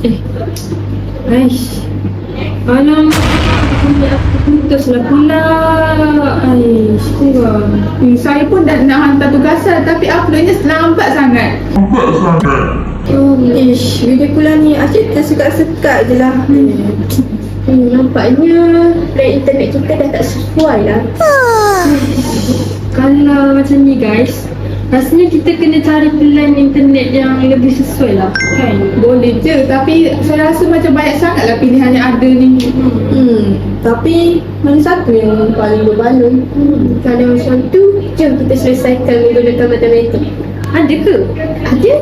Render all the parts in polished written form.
Eh, Aish. Alamak, aku putuslah pula. Aish, kurang. Saya pun dah nak hantar tugasan tapi uploadnya lambat sangat. Ish, bila pula ni Asyik tak sekat-sekat je lah. Nampaknya plan internet kita dah tak sesuai lah. Kalau macam ni guys, rasanya kita kena cari plan internet yang lebih sesuai lah, kan? Boleh je tapi saya rasa macam banyak sangat lah pilihan yang ada ni. Tapi mana satu yang paling berbaloi? Kalau macam tu, jom kita selesaikan menggunakan matematik. Ada ke? Ada?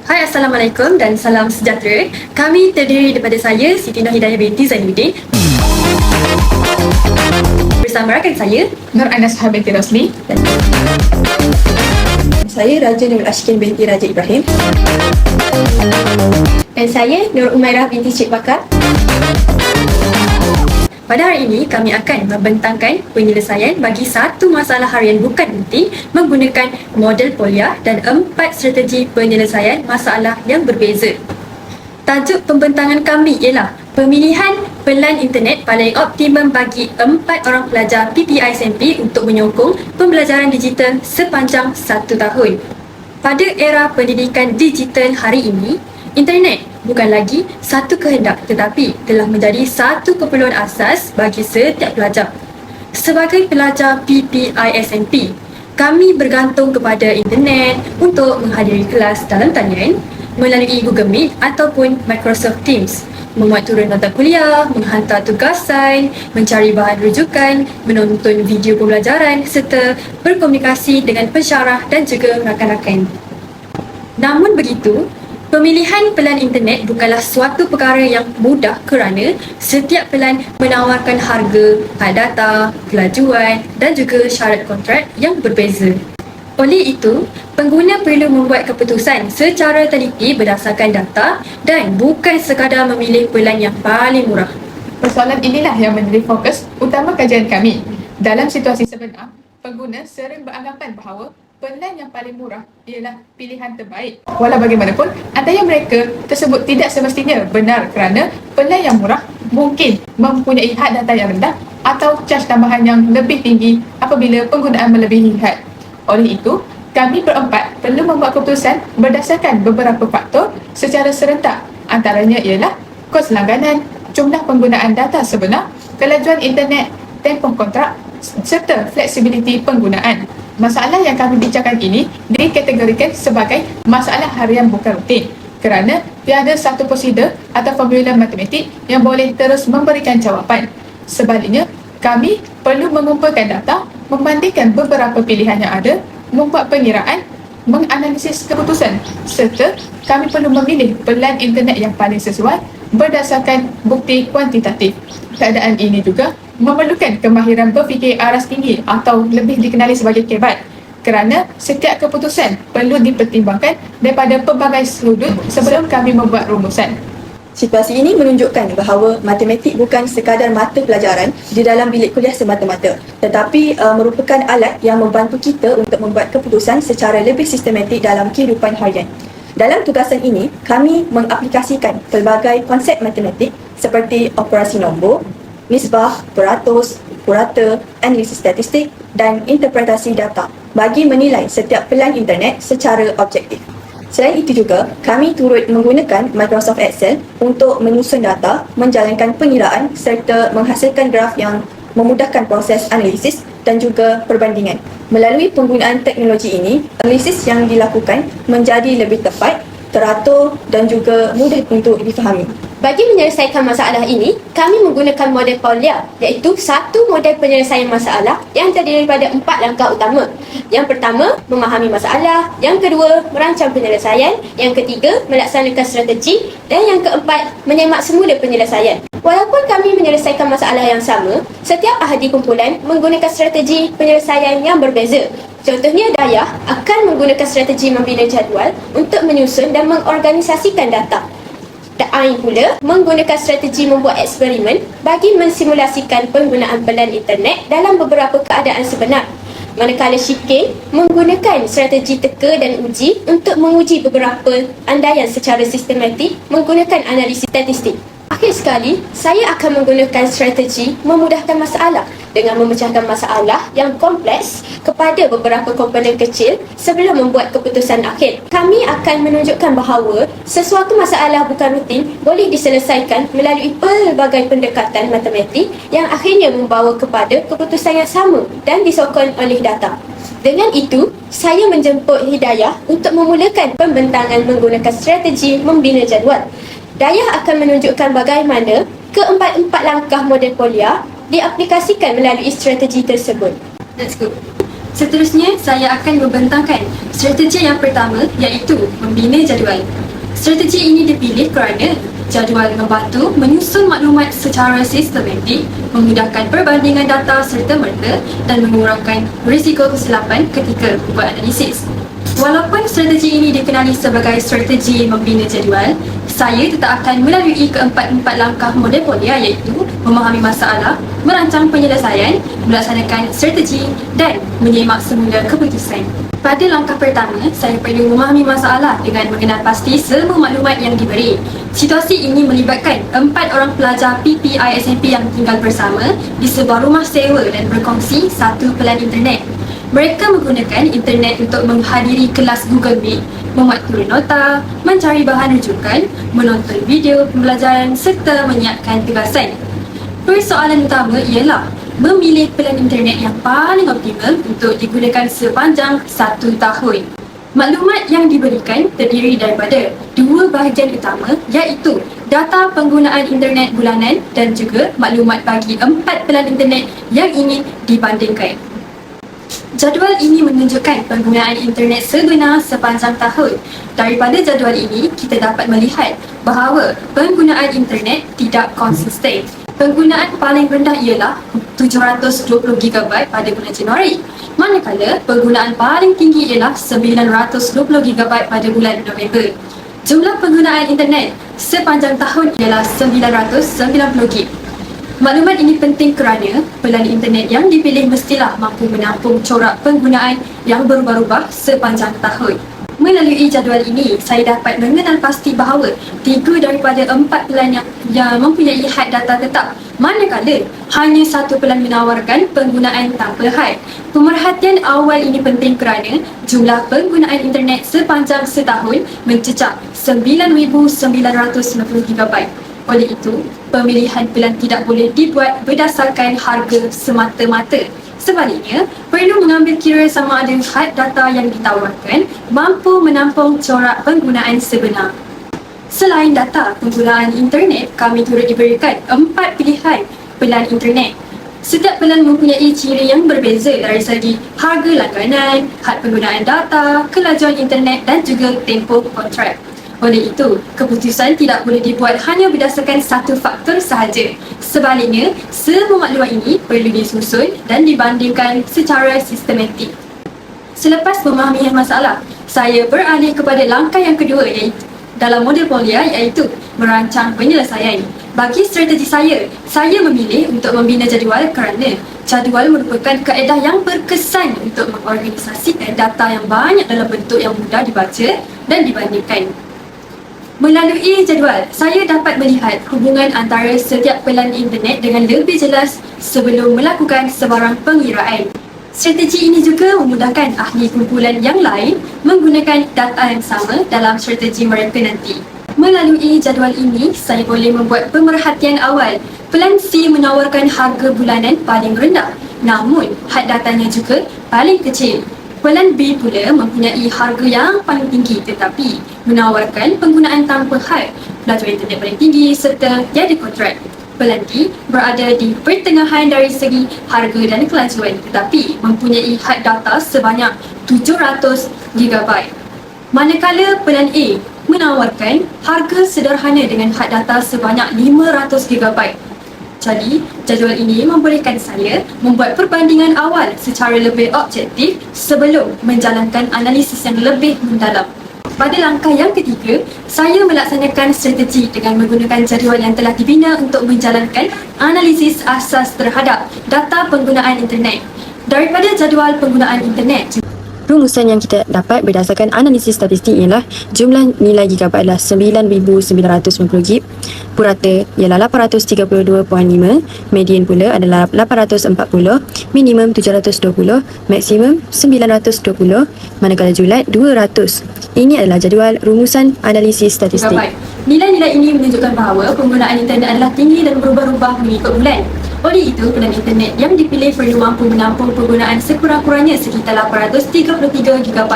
Hai, Assalamualaikum dan salam sejahtera. Kami terdiri daripada saya, Siti Nur Hidayah binti Zainuddin, bersama rakan saya, Nur Anas binti Rosli. saya Raja Nur Ashkin binti Raja Ibrahim, Dan saya, Nur Umairah binti Cik Bakar. Pada hari ini, kami akan membentangkan penyelesaian bagi satu masalah harian bukan penting menggunakan model Polya dan 4 strategi penyelesaian masalah yang berbeza. Tajuk pembentangan kami ialah pemilihan pelan internet paling optimum bagi 4 orang pelajar PPI-SMP untuk menyokong pembelajaran digital sepanjang 1 tahun. Pada era pendidikan digital hari ini, internet bukan lagi satu kehendak tetapi telah menjadi satu keperluan asas bagi setiap pelajar. Sebagai pelajar PPI-SMP, kami bergantung kepada internet untuk menghadiri kelas dalam talian melalui Google Meet ataupun Microsoft Teams, memuat turun nota kuliah, menghantar tugasan, mencari bahan rujukan, menonton video pembelajaran serta berkomunikasi dengan pensyarah dan juga rakan-rakan. Namun begitu, pemilihan pelan internet bukanlah suatu perkara yang mudah kerana setiap pelan menawarkan harga, had data, kelajuan dan juga syarat kontrak yang berbeza. Oleh itu, pengguna perlu membuat keputusan secara teliti berdasarkan data dan bukan sekadar memilih pelan yang paling murah. Persoalan inilah yang menjadi fokus utama kajian kami. Dalam situasi sebenar, pengguna sering beranggapan bahawa pelan yang paling murah ialah pilihan terbaik. Walau bagaimanapun, antara mereka tersebut tidak semestinya benar kerana pelan yang murah mungkin mempunyai had data yang rendah atau caj tambahan yang lebih tinggi apabila penggunaan melebihi had. Oleh itu, kami berempat perlu membuat keputusan berdasarkan beberapa faktor secara serentak. Antaranya ialah kos langganan, jumlah penggunaan data sebenar, kelajuan internet, tempoh kontrak serta fleksibiliti penggunaan. Masalah yang kami bincangkan ini dikategorikan sebagai masalah harian bukan rutin kerana tiada satu prosedur atau formula matematik yang boleh terus memberikan jawapan. Sebaliknya, kami perlu mengumpulkan data, membandingkan beberapa pilihan yang ada, membuat pengiraan, menganalisis keputusan serta kami perlu memilih pelan internet yang paling sesuai berdasarkan bukti kuantitatif. Keadaan ini juga memerlukan kemahiran berfikir aras tinggi atau lebih dikenali sebagai kebat kerana setiap keputusan perlu dipertimbangkan daripada pelbagai sudut sebelum kami membuat rumusan. Situasi ini menunjukkan bahawa matematik bukan sekadar mata pelajaran di dalam bilik kuliah semata-mata, tetapi merupakan alat yang membantu kita untuk membuat keputusan secara lebih sistematik dalam kehidupan harian. Dalam tugasan ini, kami mengaplikasikan pelbagai konsep matematik seperti operasi nombor, nisbah, peratus, purata, analisis statistik dan interpretasi data bagi menilai setiap pelan internet secara objektif. Selain itu juga, kami turut menggunakan Microsoft Excel untuk menyusun data, menjalankan pengiraan serta menghasilkan graf yang memudahkan proses analisis dan juga perbandingan. Melalui penggunaan teknologi ini, analisis yang dilakukan menjadi lebih tepat, teratur dan juga mudah untuk difahami. Bagi menyelesaikan masalah ini, kami menggunakan model Polya, iaitu satu model penyelesaian masalah yang terdiri daripada 4 langkah utama. Yang pertama, memahami masalah. Yang kedua, merancang penyelesaian. Yang ketiga, melaksanakan strategi. Dan yang keempat, menyemak semula penyelesaian. Walaupun kami menyelesaikan masalah yang sama, setiap ahli kumpulan menggunakan strategi penyelesaian yang berbeza. Contohnya, Dayah akan menggunakan strategi membina jadual untuk menyusun dan mengorganisasikan data. Ain pula menggunakan strategi membuat eksperimen bagi mensimulasikan penggunaan pelan internet dalam beberapa keadaan sebenar. Manakala Shikin menggunakan strategi teka dan uji untuk menguji beberapa andaian secara sistematik menggunakan analisis statistik. Akhir sekali, saya akan menggunakan strategi memudahkan masalah dengan memecahkan masalah yang kompleks kepada beberapa komponen kecil sebelum membuat keputusan akhir. Kami akan menunjukkan bahawa sesuatu masalah bukan rutin boleh diselesaikan melalui pelbagai pendekatan matematik yang akhirnya membawa kepada keputusan yang sama dan disokong oleh data. Dengan itu, saya menjemput Hidayah untuk memulakan pembentangan menggunakan strategi membina jadual. Dayah akan menunjukkan bagaimana keempat-empat langkah model Polya diaplikasikan melalui strategi tersebut. Let's go. Seterusnya, saya akan membentangkan strategi yang pertama iaitu membina jadual. Strategi ini dipilih kerana jadual membantu menyusun maklumat secara sistematik, memudahkan perbandingan data serta-merta dan mengurangkan risiko kesilapan ketika membuat analisis. Walaupun strategi ini dikenali sebagai strategi membina jadual, saya tetap akan melalui keempat-empat langkah model Polya iaitu memahami masalah, merancang penyelesaian, melaksanakan strategi dan menyemak semula keputusan. Pada langkah pertama, saya perlu memahami masalah dengan mengenal pasti semua maklumat yang diberi. Situasi ini melibatkan 4 orang pelajar PPI SMP yang tinggal bersama di sebuah rumah sewa dan berkongsi satu pelan internet. Mereka menggunakan internet untuk menghadiri kelas Google Meet, membuat turun nota, mencari bahan rujukan, menonton video pembelajaran serta menyiapkan tugasan. Persoalan utama ialah memilih pelan internet yang paling optimal untuk digunakan sepanjang 1 tahun. Maklumat yang diberikan terdiri daripada 2 bahagian utama iaitu data penggunaan internet bulanan dan juga maklumat bagi 4 pelan internet yang ingin dibandingkan. Jadual ini menunjukkan penggunaan internet sebenar sepanjang tahun. Daripada jadual ini, kita dapat melihat bahawa penggunaan internet tidak konsisten. Penggunaan paling rendah ialah 720GB pada bulan Januari, manakala penggunaan paling tinggi ialah 920GB pada bulan November. Jumlah penggunaan internet sepanjang tahun ialah 990GB. Maklumat ini penting kerana pelan internet yang dipilih mestilah mampu menampung corak penggunaan yang berubah-ubah sepanjang tahun. Melalui jadual ini, saya dapat mengenal pasti bahawa 3 daripada 4 pelan yang mempunyai had data tetap, manakala hanya 1 pelan menawarkan penggunaan tanpa had. Pemerhatian awal ini penting kerana jumlah penggunaan internet sepanjang setahun mencecah 9,990GB. Oleh itu, pemilihan pelan tidak boleh dibuat berdasarkan harga semata-mata. Sebaliknya, perlu mengambil kira sama ada had data yang ditawarkan mampu menampung corak penggunaan sebenar. Selain data penggunaan internet, kami turut diberikan 4 pilihan pelan internet. Setiap pelan mempunyai ciri yang berbeza dari segi harga langganan, had penggunaan data, kelajuan internet dan juga tempoh kontrak. Oleh itu, keputusan tidak boleh dibuat hanya berdasarkan satu faktor sahaja. Sebaliknya, semua maklumat ini perlu disusun dan dibandingkan secara sistematik. Selepas memahami masalah, saya beralih kepada langkah yang kedua iaitu dalam model Polya iaitu merancang penyelesaian. Bagi strategi saya memilih untuk membina jadual kerana jadual merupakan kaedah yang berkesan untuk mengorganisasikan data yang banyak dalam bentuk yang mudah dibaca dan dibandingkan. Melalui jadual, saya dapat melihat hubungan antara setiap pelan internet dengan lebih jelas sebelum melakukan sebarang pengiraan. Strategi ini juga memudahkan ahli kumpulan yang lain menggunakan data yang sama dalam strategi mereka nanti. Melalui jadual ini, saya boleh membuat pemerhatian awal. Pelan C menawarkan harga bulanan paling rendah, namun had datanya juga paling kecil. Pelan B pula mempunyai harga yang paling tinggi tetapi menawarkan penggunaan tanpa had, kelajuan internet paling tinggi serta tiada kontrak. Pelan D berada di pertengahan dari segi harga dan kelajuan tetapi mempunyai had data sebanyak 700GB. Manakala pelan A menawarkan harga sederhana dengan had data sebanyak 500GB. Jadi, jadual ini membolehkan saya membuat perbandingan awal secara lebih objektif sebelum menjalankan analisis yang lebih mendalam. Pada langkah yang ketiga, saya melaksanakan strategi dengan menggunakan jadual yang telah dibina untuk menjalankan analisis asas terhadap data penggunaan internet. Daripada jadual penggunaan internet, Rumusan yang kita dapat berdasarkan analisis statistik ialah jumlah nilai gigabyte adalah 9,990 gig, purata ialah 832.5, median pula adalah 840, minimum 720, maksimum 920, manakala julat 200. Ini adalah jadual rumusan analisis statistik. Nilai-nilai ini menunjukkan bahawa penggunaan internet adalah tinggi dan berubah-ubah mengikut bulan. Oleh itu, pelan internet yang dipilih perlu mampu menampung penggunaan sekurang-kurangnya sekitar 833 GB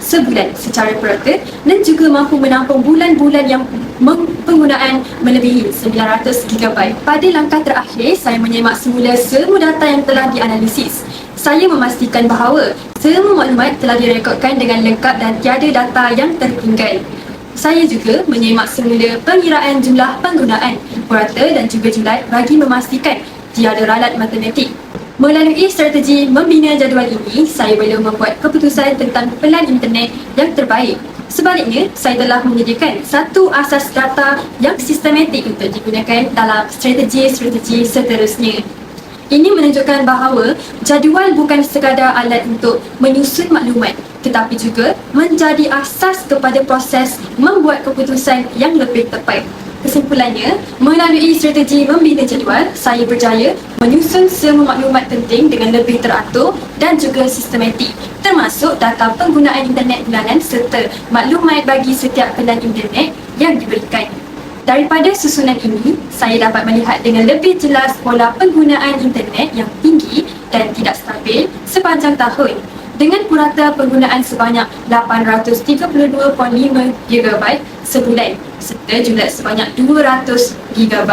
sebulan secara purata dan juga mampu menampung bulan-bulan yang penggunaan melebihi 900 GB. Pada langkah terakhir, saya menyemak semula semua data yang telah dianalisis. Saya memastikan bahawa semua maklumat telah direkodkan dengan lengkap dan tiada data yang tertinggal. Saya juga menyemak semula pengiraan jumlah penggunaan, purata dan juga julat bagi memastikan tiada ralat matematik. Melalui strategi membina jadual ini, saya belum membuat keputusan tentang pelan internet yang terbaik. Sebaliknya, saya telah menyediakan satu asas data yang sistematik untuk digunakan dalam strategi-strategi seterusnya. Ini menunjukkan bahawa jadual bukan sekadar alat untuk menyusun maklumat, tetapi juga menjadi asas kepada proses membuat keputusan yang lebih tepat. Kesimpulannya, melalui strategi membina jadual, saya berjaya menyusun semua maklumat penting dengan lebih teratur dan juga sistematik, termasuk data penggunaan internet bulanan serta maklumat bagi setiap pelan internet yang diberikan. Daripada susunan ini, saya dapat melihat dengan lebih jelas pola penggunaan internet yang tinggi dan tidak stabil sepanjang tahun. Dengan purata penggunaan sebanyak 832.5 GB sebulan serta julat sebanyak 200 GB.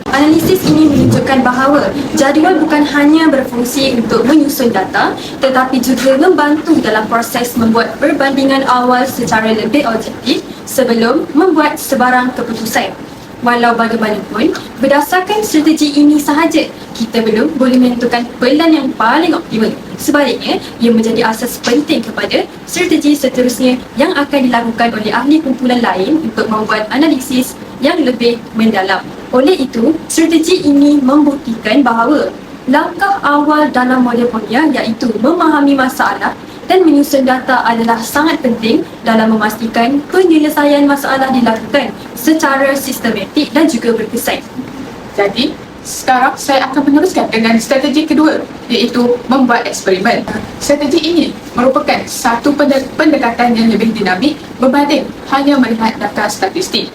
Analisis ini menunjukkan bahawa jadual bukan hanya berfungsi untuk menyusun data tetapi juga membantu dalam proses membuat perbandingan awal secara lebih objektif sebelum membuat sebarang keputusan. Walau bagaimanapun, berdasarkan strategi ini sahaja, kita belum boleh menentukan pelan yang paling optimal. Sebaliknya, ia menjadi asas penting kepada strategi seterusnya yang akan dilakukan oleh ahli kumpulan lain untuk membuat analisis yang lebih mendalam. Oleh itu, strategi ini membuktikan bahawa langkah awal dalam model Polya iaitu memahami masalah dan menyusun data adalah sangat penting dalam memastikan penyelesaian masalah dilakukan secara sistematik dan juga berkesan. Jadi, sekarang saya akan meneruskan dengan strategi kedua, iaitu membuat eksperimen. Strategi ini merupakan satu pendekatan yang lebih dinamik berbanding hanya melihat data statistik.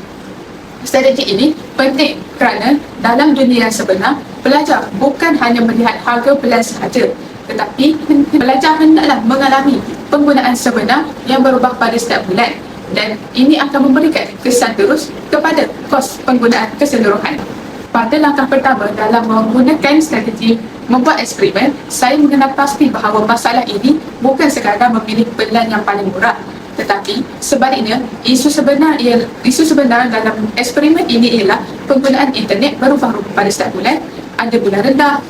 Strategi ini penting kerana dalam dunia yang sebenar, pelajar bukan hanya melihat harga pelan sahaja, tetapi pelajar hendaklah mengalami penggunaan sebenar yang berubah pada setiap bulan dan ini akan memberikan kesan terus kepada kos penggunaan keseluruhan. Pada langkah pertama dalam menggunakan strategi membuat eksperimen, saya mengenal pasti bahawa masalah ini bukan sekadar memilih pelan yang paling murah, tetapi sebaliknya isu sebenar dalam eksperimen ini ialah penggunaan internet berubah-ubah pada setiap bulan. Ada bulan rendah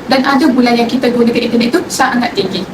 dan ada bulan yang kita gunakan internet itu sangat tinggi.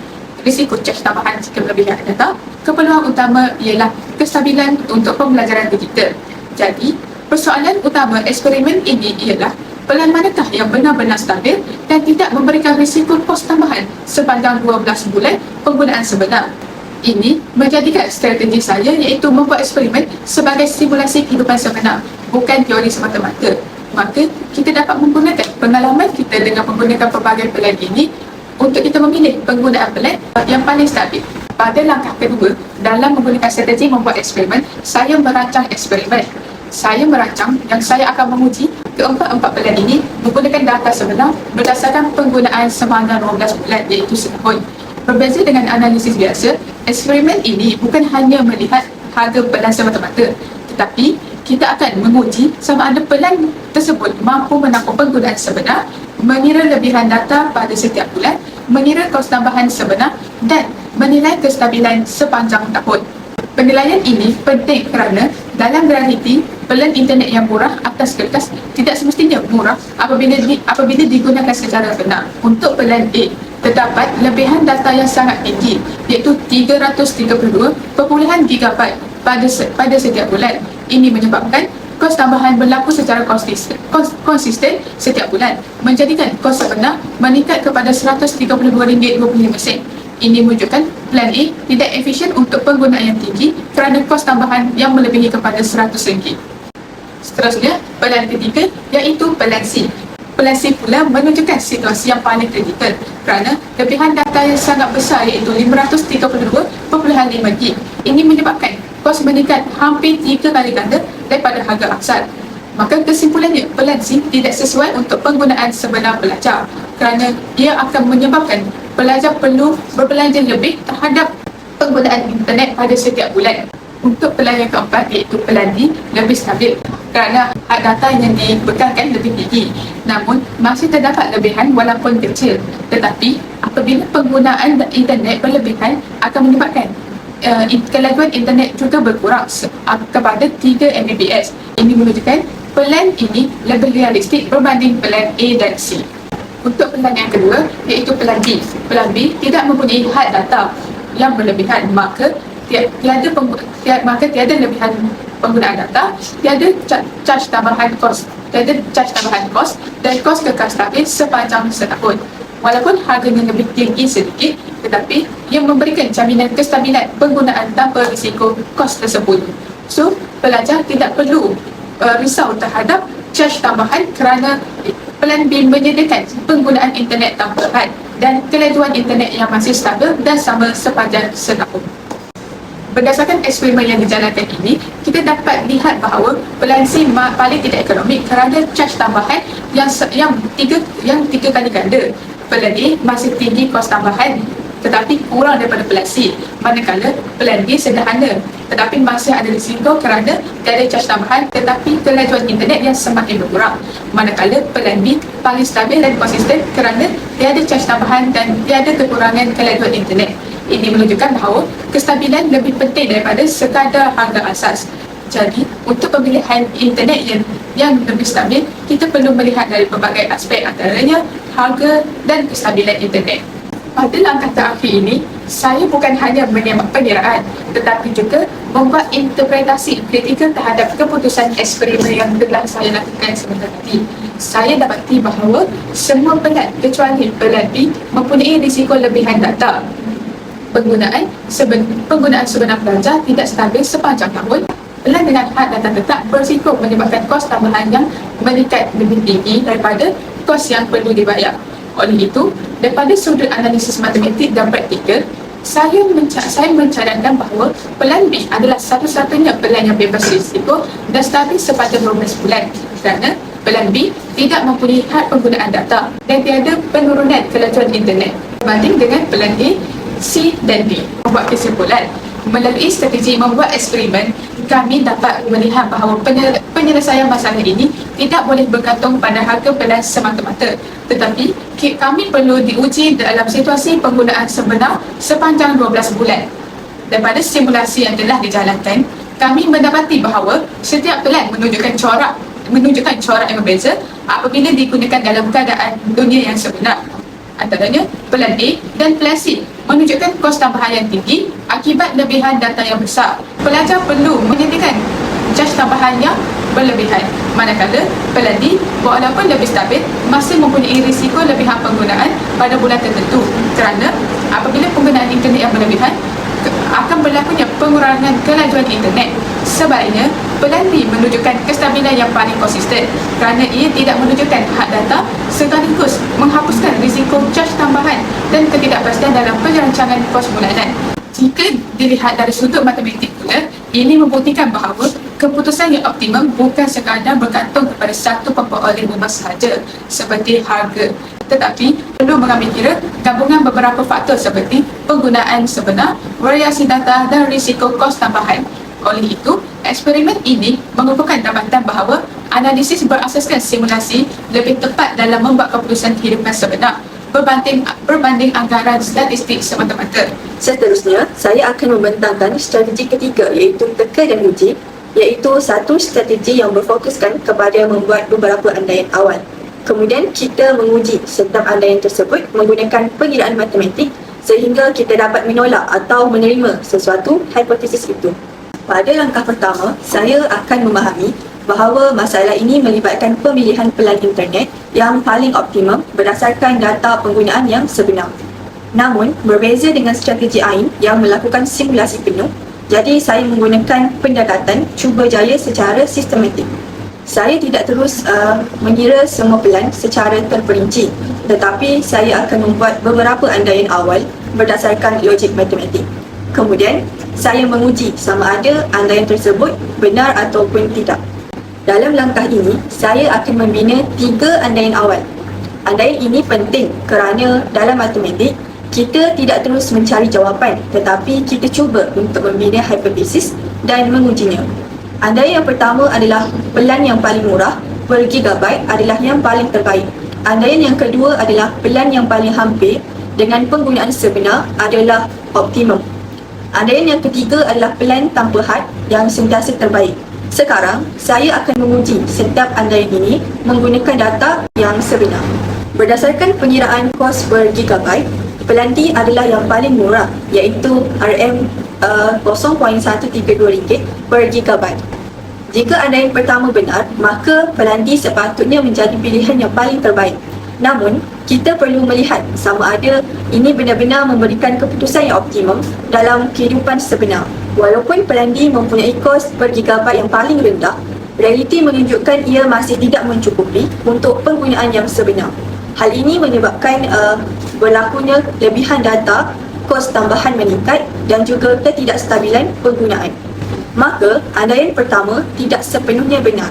Risiko caj tambahan jika melebihi data. Keperluan utama ialah kestabilan untuk pembelajaran digital. Jadi, persoalan utama eksperimen ini ialah pelan manakah yang benar-benar stabil dan tidak memberikan risiko kos tambahan sepanjang 12 bulan penggunaan sebenar. Ini menjadikan strategi saya iaitu membuat eksperimen sebagai simulasi kehidupan sebenar, bukan teori semata-mata. Maka kita dapat menggunakan pengalaman kita dengan menggunakan pelbagai pelan ini untuk kita memilih penggunaan pelan yang paling stabil. Pada langkah kedua, dalam menggunakan strategi membuat eksperimen, saya merancang eksperimen. Saya merancang dan saya akan menguji keempat-empat pelan ini menggunakan data sebenar berdasarkan penggunaan sepanjang 12 bulan iaitu setahun. Berbeza dengan analisis biasa, eksperimen ini bukan hanya melihat harga pelan semata-mata, tetapi kita akan menguji sama ada pelan tersebut mampu menampung penggunaan sebenar, mengira lebihan data pada setiap bulan, mengira kos tambahan sebenar dan menilai kestabilan sepanjang tahun. Penilaian ini penting kerana dalam realiti, pelan internet yang murah atas kertas tidak semestinya murah apabila digunakan secara benar. Untuk pelan A, terdapat lebihan data yang sangat tinggi iaitu 332.5 GB pada setiap bulan. Ini menyebabkan kos tambahan berlaku secara konsisten setiap bulan, menjadikan kos sebenar meningkat kepada RM132.25. Ini menunjukkan plan A tidak efisien untuk penggunaan yang tinggi kerana kos tambahan yang melebihi kepada RM100. Seterusnya, plan ketiga iaitu plan C. Plan C pula menunjukkan situasi yang paling kritikal kerana lebihan data yang sangat besar iaitu 532.5 GB. Ini menyebabkan kos meningkat hampir 3 kali ganda daripada harga asal. Maka kesimpulannya, plan C tidak sesuai untuk penggunaan sebenar pelajar kerana ia akan menyebabkan pelajar perlu berbelanja lebih terhadap penggunaan internet pada setiap bulan. Untuk plan yang keempat iaitu plan D lebih stabil kerana had data yang dibekalkan lebih tinggi, namun masih terdapat lebihan walaupun kecil. Tetapi apabila penggunaan internet berlebihan akan menyebabkan kelajuan internet juga berkurang kepada 3 Mbps. Ini menunjukkan plan ini lebih realistik berbanding plan A dan C. Untuk plan yang kedua iaitu plan B. Plan B tidak mempunyai had data yang berlebihan, maka tiada lebihan penggunaan data, tiada charge tambahan kos, dan kos kekal stabil sepanjang setahun. Walaupun harganya lebih tinggi sedikit, tetapi ia memberikan jaminan kestabilan penggunaan tanpa risiko kos tersebut. So, pelajar tidak perlu risau terhadap charge tambahan kerana plan B menyediakan penggunaan internet tanpa had dan kelajuan internet yang masih stabil dan sama sepanjang setahun. Berdasarkan eksperimen yang dijalankan ini, kita dapat lihat bahawa plan C paling tidak ekonomik kerana charge tambahan yang tiga kali ganda. Plan A masih tinggi kos tambahan tetapi kurang daripada plan C, manakala plan B sederhana tetapi masih ada risiko kerana tiada charge tambahan tetapi kelajuan internet yang semakin berkurang, manakala plan B paling stabil dan konsisten kerana tiada charge tambahan dan tiada kekurangan kelajuan internet. Ini menunjukkan bahawa kestabilan lebih penting daripada sekadar harga asas. Jadi, untuk pemilihan internet yang lebih stabil, kita perlu melihat dari pelbagai aspek, antaranya harga dan kestabilan internet. Pada langkah terakhir ini, saya bukan hanya menyemak pengiraan tetapi juga membuat interpretasi kritikal terhadap keputusan eksperimen yang telah saya lakukan sebentar tadi. Saya dapati bahawa semua plan kecuali plan B mempunyai risiko lebihan data. Penggunaan sebenar pelajar tidak stabil sepanjang tahun. Plan dengan had data tetap berisiko menyebabkan kos tambahan yang meningkat lebih tinggi daripada kos yang perlu dibayar. Oleh itu, daripada sudut analisis matematik dan praktikal, saya mencadangkan bahawa plan B adalah satu-satunya plan yang bebas risiko dan stabil sepanjang 12 bulan kerana plan B tidak mempunyai had penggunaan data dan tiada penurunan kelajuan internet berbanding dengan plan A, C dan D. Membuat kesimpulan, melalui strategi membuat eksperimen, kami dapat melihat bahawa penyelesaian masalah ini tidak boleh bergantung pada harga plan semata-mata, tetapi kami perlu diuji dalam situasi penggunaan sebenar sepanjang 12 bulan. Daripada simulasi yang telah dijalankan, kami mendapati bahawa setiap plan menunjukkan corak yang berbeza apabila digunakan dalam keadaan dunia yang sebenar. Antaranya plan A dan plan C menunjukkan kos tambahan yang tinggi akibat lebihan data yang besar. Pelajar perlu menyediakan charge tambahan yang berlebihan, manakala plan D walaupun lebih stabil masih mempunyai risiko lebihan penggunaan pada bulan tertentu kerana apabila penggunaan internet yang berlebihan akan berlakunya pengurangan kelajuan internet. Sebaliknya, plan B menunjukkan kestabilan yang paling konsisten kerana ia tidak menunjukkan had data sekaligus menghapuskan risiko charge tambahan dan ketidakpastian dalam perancangan kos bulanan. Jika dilihat dari sudut matematik pula, ini membuktikan bahawa keputusan yang optimum bukan sekadar bergantung kepada satu pemperoleh rumah sahaja seperti harga, tetapi perlu mengambil kira gabungan beberapa faktor seperti penggunaan sebenar, variasi data dan risiko kos tambahan. Oleh itu, eksperimen ini mengukuhkan dapatan bahawa analisis berasaskan simulasi lebih tepat dalam membuat keputusan kehidupan sebenar berbanding anggaran statistik semata-mata. Seterusnya, saya akan membentangkan strategi ketiga iaitu teka dan uji, iaitu satu strategi yang berfokuskan kepada membuat beberapa andaian awal. Kemudian kita menguji setiap andaian tersebut menggunakan pengiraan matematik sehingga kita dapat menolak atau menerima sesuatu hipotesis itu. Pada langkah pertama, saya akan memahami bahawa masalah ini melibatkan pemilihan pelan internet yang paling optimum berdasarkan data penggunaan yang sebenar. Namun, berbeza dengan strategi AIN yang melakukan simulasi penuh, jadi saya menggunakan pendekatan cuba jaya secara sistematik. Saya tidak terus mengira semua pelan secara terperinci, tetapi saya akan membuat beberapa andaian awal berdasarkan logik matematik. Kemudian, saya menguji sama ada andaian tersebut benar ataupun tidak. Dalam langkah ini, saya akan membina 3 andaian awal. Andaian ini penting kerana dalam matematik, kita tidak terus mencari jawapan, tetapi kita cuba untuk membina hipotesis dan mengujinya. Andaian yang pertama adalah pelan yang paling murah per gigabyte adalah yang paling terbaik. Andaian yang kedua adalah pelan yang paling hampir dengan penggunaan sebenar adalah optimum. Andaian yang ketiga adalah pelan tanpa had yang sentiasa terbaik. Sekarang, saya akan menguji setiap andaian ini menggunakan data yang sebenar. Berdasarkan pengiraan kos per gigabyte, pelan D adalah yang paling murah iaitu RM0.132 per gigabyte. Jika andaian pertama benar, maka pelan D sepatutnya menjadi pilihan yang paling terbaik. Namun, kita perlu melihat sama ada ini benar-benar memberikan keputusan yang optimum dalam kehidupan sebenar. Walaupun pelan D mempunyai kos per gigabyte yang paling rendah, realiti menunjukkan ia masih tidak mencukupi untuk penggunaan yang sebenar. Hal ini menyebabkan berlakunya lebihan data, kos tambahan meningkat dan juga ketidakstabilan penggunaan. Maka, andaian pertama tidak sepenuhnya benar.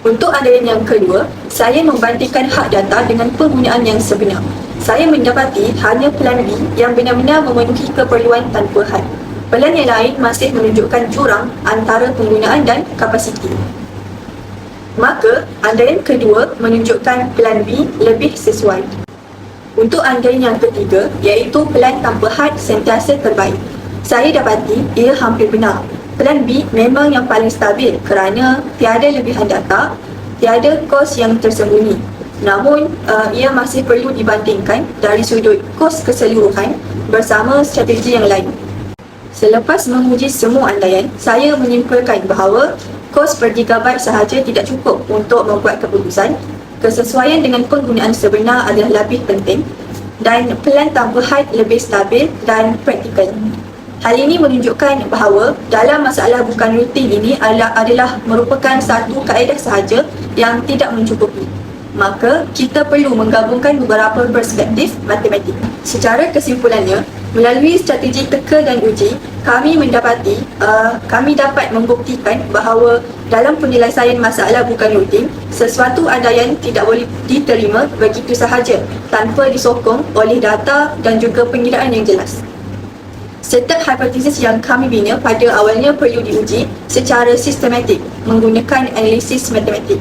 Untuk andaian yang kedua, saya membandingkan hak data dengan penggunaan yang sebenar. Saya mendapati hanya pelan B yang benar-benar memenuhi keperluan tanpa had. Pelan yang lain masih menunjukkan jurang antara penggunaan dan kapasiti. Maka, andaian kedua menunjukkan pelan B lebih sesuai. Untuk andaian yang ketiga, iaitu pelan tanpa had sentiasa terbaik, saya dapati ia hampir benar. Pelan B memang yang paling stabil kerana tiada lebihan data, tiada kos yang tersembunyi. Namun, ia masih perlu dibandingkan dari sudut kos keseluruhan bersama strategi yang lain. Selepas menguji semua andaian, saya menyimpulkan bahawa kos per gigabyte sahaja tidak cukup untuk membuat keputusan. Kesesuaian dengan penggunaan sebenar adalah lebih penting dan pelan tanpa had lebih stabil dan praktikal. Hal ini menunjukkan bahawa dalam masalah bukan rutin ini adalah merupakan satu kaedah sahaja yang tidak mencukupi. Maka, kita perlu menggabungkan beberapa perspektif matematik. Secara kesimpulannya, melalui strategi teka dan uji, kami dapat membuktikan bahawa dalam penyelesaian masalah bukan rutin, sesuatu andaian tidak boleh diterima begitu sahaja tanpa disokong oleh data dan juga pengiraan yang jelas. Setiap hipotesis yang kami bina pada awalnya perlu diuji secara sistematik menggunakan analisis matematik.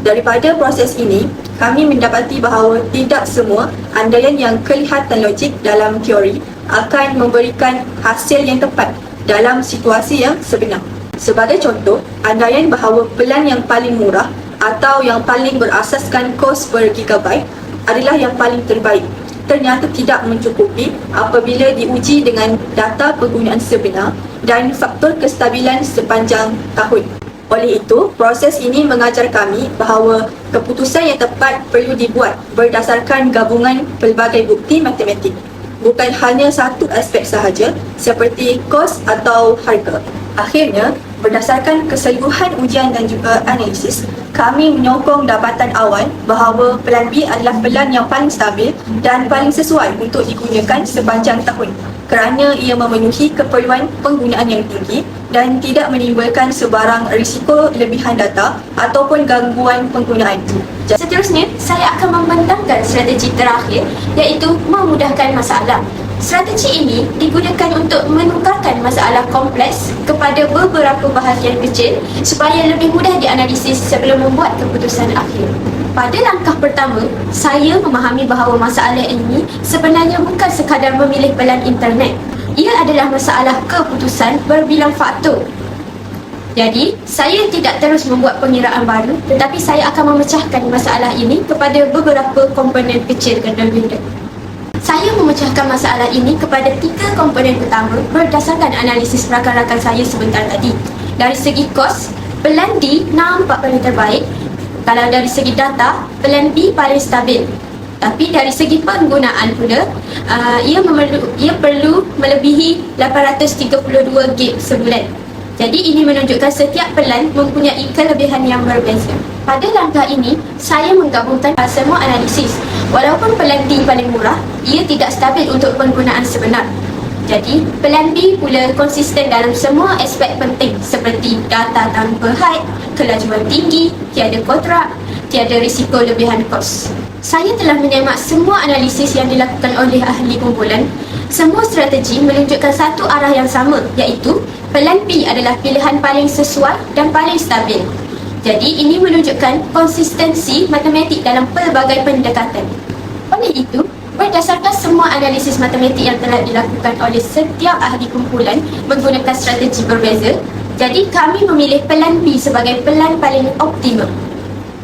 Daripada proses ini, kami mendapati bahawa tidak semua andaian yang kelihatan logik dalam teori akan memberikan hasil yang tepat dalam situasi yang sebenar. Sebagai contoh, andaian bahawa pelan yang paling murah atau yang paling berasaskan kos per gigabyte adalah yang paling terbaik, ternyata tidak mencukupi apabila diuji dengan data penggunaan sebenar dan faktor kestabilan sepanjang tahun. Oleh itu, proses ini mengajar kami bahawa keputusan yang tepat perlu dibuat berdasarkan gabungan pelbagai bukti matematik, bukan hanya satu aspek sahaja seperti kos atau harga. Akhirnya, berdasarkan keseluruhan ujian dan juga analisis, kami menyokong dapatan awal bahawa pelan B adalah pelan yang paling stabil dan paling sesuai untuk digunakan sepanjang tahun kerana ia memenuhi keperluan penggunaan yang tinggi dan tidak menimbulkan sebarang risiko lebihan data ataupun gangguan penggunaan. Seterusnya, saya akan membentangkan strategi terakhir iaitu memudahkan masalah. Strategi ini digunakan untuk menukarkan masalah kompleks kepada beberapa bahagian kecil supaya lebih mudah dianalisis sebelum membuat keputusan akhir. Pada langkah pertama, saya memahami bahawa masalah ini sebenarnya bukan sekadar memilih pelan internet. Ia adalah masalah keputusan berbilang faktor. Jadi, saya tidak terus membuat pengiraan baru, tetapi saya akan memecahkan masalah ini kepada beberapa komponen kecil ganda-ganda. Saya memecahkan masalah ini kepada 3 komponen utama berdasarkan analisis rakan-rakan saya sebentar tadi. Dari segi kos, Pelan D nampak paling terbaik. Kalau dari segi data, pelan B paling stabil. Tapi dari segi penggunaan pula, ia perlu melebihi 832 GB sebulan. Jadi ini menunjukkan setiap pelan mempunyai kelebihan yang berbeza. Pada langkah ini, saya menggabungkan semua analisis. Walaupun pelan D paling murah, ia tidak stabil untuk penggunaan sebenar. Jadi, pelan B pula konsisten dalam semua aspek penting seperti data tanpa had, kelajuan tinggi, tiada kontrak, tiada risiko lebihan kos. Saya telah menyemak semua analisis yang dilakukan oleh ahli kumpulan. Semua strategi menunjukkan satu arah yang sama, iaitu pelan B adalah pilihan paling sesuai dan paling stabil. Jadi, ini menunjukkan konsistensi matematik dalam pelbagai pendekatan. Oleh itu, berdasarkan semua analisis matematik yang telah dilakukan oleh setiap ahli kumpulan menggunakan strategi berbeza, jadi kami memilih pelan B sebagai pelan paling optimum.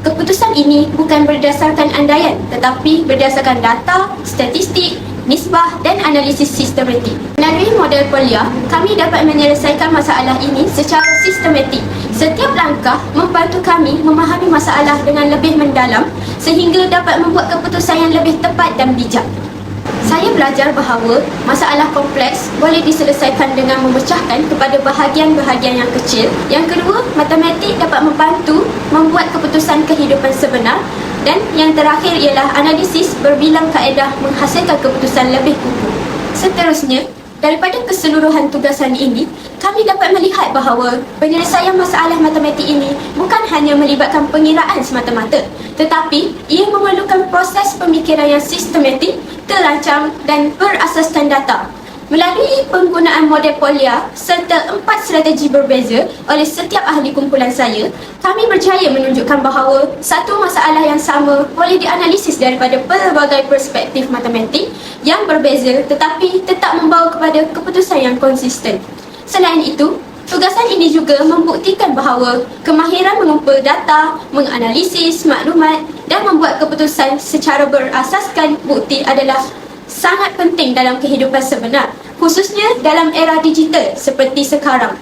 Keputusan ini bukan berdasarkan andaian, tetapi berdasarkan data, statistik, nisbah dan analisis sistematik. Melalui model Polya, kami dapat menyelesaikan masalah ini secara sistematik. Setiap langkah membantu kami memahami masalah dengan lebih mendalam sehingga dapat membuat keputusan yang lebih tepat dan bijak. Saya belajar bahawa masalah kompleks boleh diselesaikan dengan memecahkan kepada bahagian-bahagian yang kecil. Yang kedua, matematik dapat membantu membuat keputusan kehidupan sebenar. Dan yang terakhir ialah analisis berbilang kaedah menghasilkan keputusan lebih kukuh. Seterusnya, daripada keseluruhan tugasan ini, kami dapat melihat bahawa penyelesaian masalah matematik ini bukan hanya melibatkan pengiraan semata-mata, tetapi ia memerlukan proses pemikiran yang sistematik, terancang dan berasaskan data. Melalui penggunaan model Polya serta 4 strategi berbeza oleh setiap ahli kumpulan saya, kami berjaya menunjukkan bahawa satu masalah yang sama boleh dianalisis daripada pelbagai perspektif matematik yang berbeza tetapi tetap membawa kepada keputusan yang konsisten. Selain itu, tugasan ini juga membuktikan bahawa kemahiran mengumpul data, menganalisis maklumat dan membuat keputusan secara berasaskan bukti adalah sangat penting dalam kehidupan sebenar, khususnya dalam era digital seperti sekarang.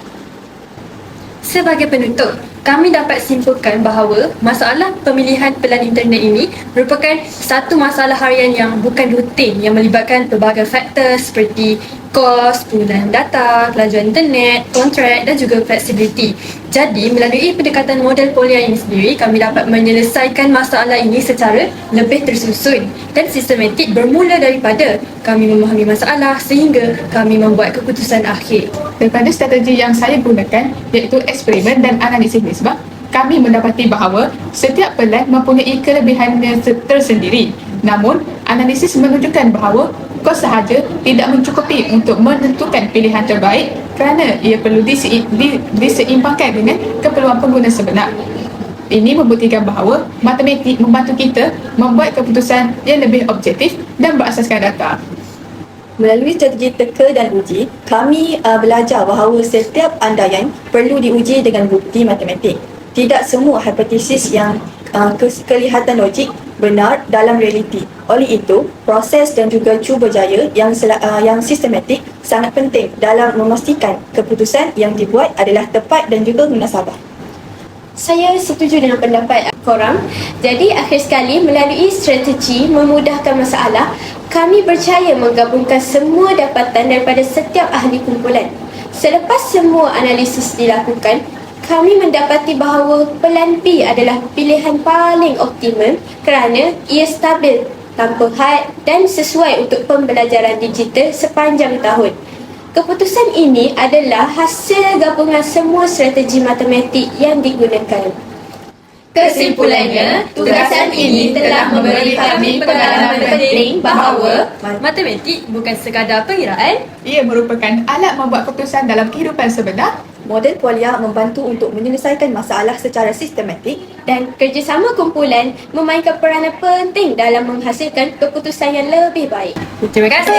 Sebagai penutup, kami dapat simpulkan bahawa masalah pemilihan pelan internet ini merupakan satu masalah harian yang bukan rutin yang melibatkan pelbagai faktor seperti kos, penggunaan data, kelajuan internet, kontrak dan juga fleksibiliti. Jadi, melalui pendekatan model Polya ini sendiri, kami dapat menyelesaikan masalah ini secara lebih tersusun dan sistematik bermula daripada kami memahami masalah sehingga kami membuat keputusan akhir. Daripada strategi yang saya gunakan, iaitu eksperimen dan analisis nisbah, kami mendapati bahawa setiap pelan mempunyai kelebihannya tersendiri. Namun, analisis menunjukkan bahawa kos sahaja tidak mencukupi untuk menentukan pilihan terbaik kerana ia perlu diseimbangkan dengan keperluan pengguna sebenar. Ini membuktikan bahawa matematik membantu kita membuat keputusan yang lebih objektif dan berasaskan data. Melalui strategi teka dan uji, kami belajar bahawa setiap andaian perlu diuji dengan bukti matematik. Tidak semua hipotesis yang kelihatan logik benar dalam realiti. Oleh itu, proses dan juga cuba jaya yang sistematik sangat penting dalam memastikan keputusan yang dibuat adalah tepat dan juga munasabah. Saya setuju dengan pendapat korang. Jadi akhir sekali, melalui strategi memudahkan masalah, kami berjaya menggabungkan semua dapatan daripada setiap ahli kumpulan. Selepas semua analisis dilakukan, kami mendapati bahawa pelan B adalah pilihan paling optimum kerana ia stabil, tanpa had dan sesuai untuk pembelajaran digital sepanjang tahun. Keputusan ini adalah hasil gabungan semua strategi matematik yang digunakan. Kesimpulannya, tugasan ini telah memberi kami pengalaman penting bahawa matematik bukan sekadar pengiraan. Ia merupakan alat membuat keputusan dalam kehidupan sebenar. Model Polya membantu untuk menyelesaikan masalah secara sistematik Dan kerjasama kumpulan memainkan peranan penting dalam menghasilkan keputusan yang lebih baik. Terima kasih.